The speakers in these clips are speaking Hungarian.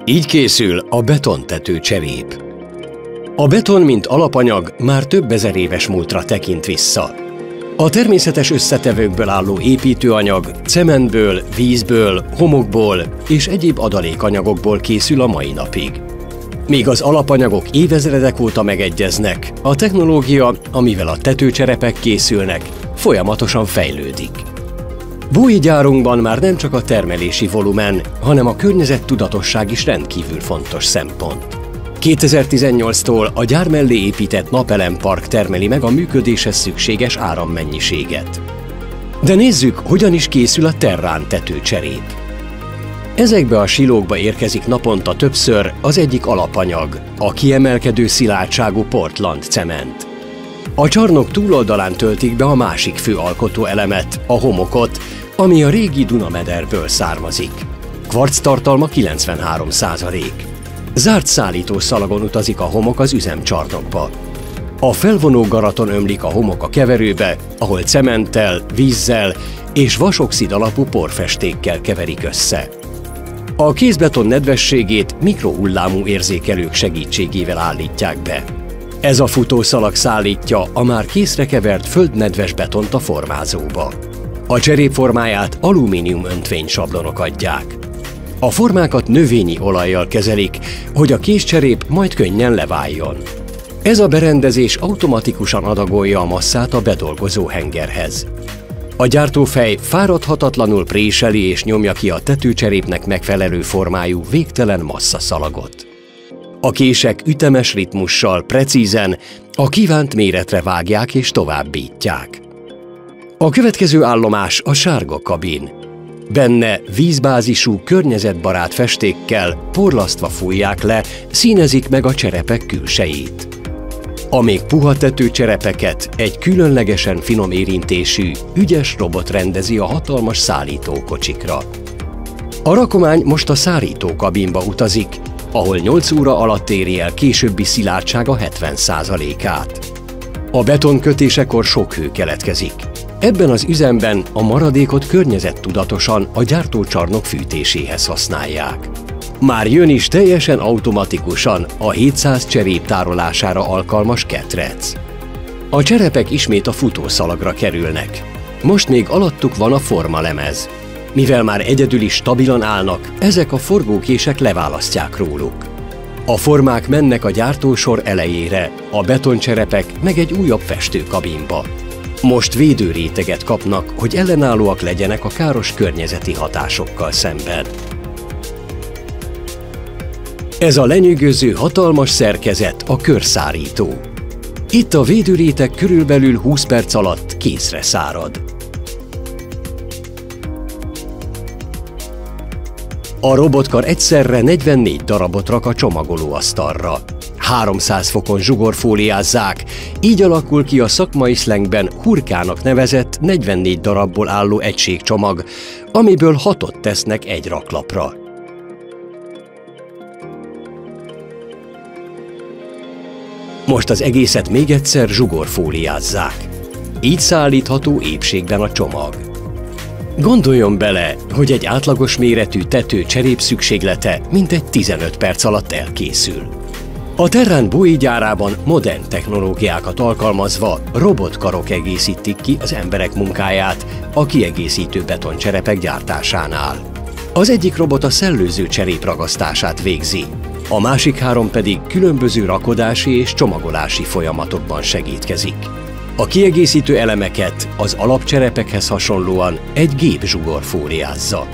Így készül a betontető cserép. A beton, mint alapanyag, már több ezer éves múltra tekint vissza. A természetes összetevőkből álló építőanyag cementből, vízből, homokból és egyéb adalékanyagokból készül a mai napig. Míg az alapanyagok évezredek óta megegyeznek, a technológia, amivel a tetőcserepek készülnek, folyamatosan fejlődik. Bói gyárunkban már nem csak a termelési volumen, hanem a környezettudatosság is rendkívül fontos szempont. 2018-tól a gyár mellé épített napelempark termeli meg a működéshez szükséges árammennyiséget. De nézzük, hogyan is készül a Terrán tetőcserép. Ezekbe a silókba érkezik naponta többször az egyik alapanyag, a kiemelkedő szilárdságú Portland cement. A csarnok túloldalán töltik be a másik fő alkotóelemet, a homokot, ami a régi Dunamederből származik. Kvarc tartalma 93%. Zárt szállítószalagon utazik a homok az üzemcsarnokba. A felvonó garaton ömlik a homok a keverőbe, ahol cementtel, vízzel és vasoxid alapú porfestékkel keverik össze. A kézbeton nedvességét mikrohullámú érzékelők segítségével állítják be. Ez a futószalag szállítja a már készre kevert földnedves betont a formázóba. A cserép formáját alumínium öntvénysablonok adják. A formákat növényi olajjal kezelik, hogy a kézcserép majd könnyen leváljon. Ez a berendezés automatikusan adagolja a masszát a bedolgozó hengerhez. A gyártófej fáradhatatlanul préseli és nyomja ki a tetőcserépnek megfelelő formájú végtelen masszaszalagot. A kések ütemes ritmussal, precízen, a kívánt méretre vágják és továbbítják. A következő állomás a sárga kabin. Benne vízbázisú, környezetbarát festékkel porlasztva fújják le, színezik meg a cserepek külsejét. A még puha tetőcserepeket egy különlegesen finom érintésű, ügyes robot rendezi a hatalmas szállítókocsikra. A rakomány most a szárítókabinba utazik, ahol 8 óra alatt éri el későbbi szilárdsága 70%-át. A beton kötésekor sok hő keletkezik. Ebben az üzemben a maradékot környezettudatosan a gyártócsarnok fűtéséhez használják. Már jön is teljesen automatikusan a 700 cserép tárolására alkalmas ketrec. A cserepek ismét a futószalagra kerülnek. Most még alattuk van a formalemez. Mivel már egyedül is stabilan állnak, ezek a forgókések leválasztják róluk. A formák mennek a gyártósor elejére, a betoncserepek meg egy újabb festőkabinba. Most védőréteget kapnak, hogy ellenállóak legyenek a káros környezeti hatásokkal szemben. Ez a lenyűgöző hatalmas szerkezet a körszárító. Itt a védőréteg körülbelül 20 perc alatt készre szárad. A robotkar egyszerre 44 darabot rak a csomagolóasztalra. 300 fokon zsugorfóliázzák, így alakul ki a szakmai szlengben hurkának nevezett 44 darabból álló egységcsomag, amiből 6-ot tesznek egy raklapra. Most az egészet még egyszer zsugorfóliázzák. Így szállítható épségben a csomag. Gondoljon bele, hogy egy átlagos méretű tető cserép szükséglete mintegy 15 perc alatt elkészül. A Terrán Bói gyárában modern technológiákat alkalmazva robotkarok egészítik ki az emberek munkáját a kiegészítő betoncserepek gyártásánál. Az egyik robot a szellőző cserép ragasztását végzi, a másik 3 pedig különböző rakodási és csomagolási folyamatokban segítkezik. A kiegészítő elemeket az alapcserepekhez hasonlóan egy gép zsugorfóliázza.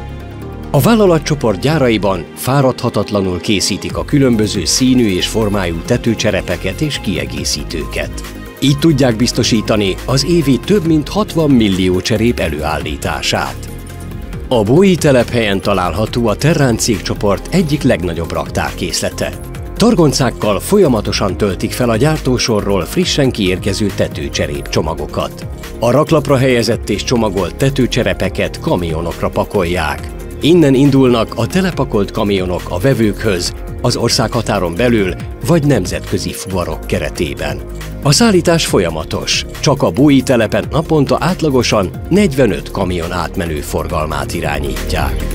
A vállalatcsoport gyáraiban fáradhatatlanul készítik a különböző színű és formájú tetőcserepeket és kiegészítőket. Így tudják biztosítani az évi több mint 60 millió cserép előállítását. A Bói telephelyen található a Terrán cégcsoport egyik legnagyobb raktárkészlete. Targoncákkal folyamatosan töltik fel a gyártósorról frissen kiérkező tetőcserép csomagokat. A raklapra helyezett és csomagolt tetőcserepeket kamionokra pakolják. Innen indulnak a telepakolt kamionok a vevőkhöz, az országhatáron belül vagy nemzetközi fuvarok keretében. A szállítás folyamatos, csak a Bói telepen naponta átlagosan 45 kamion átmenő forgalmát irányítják.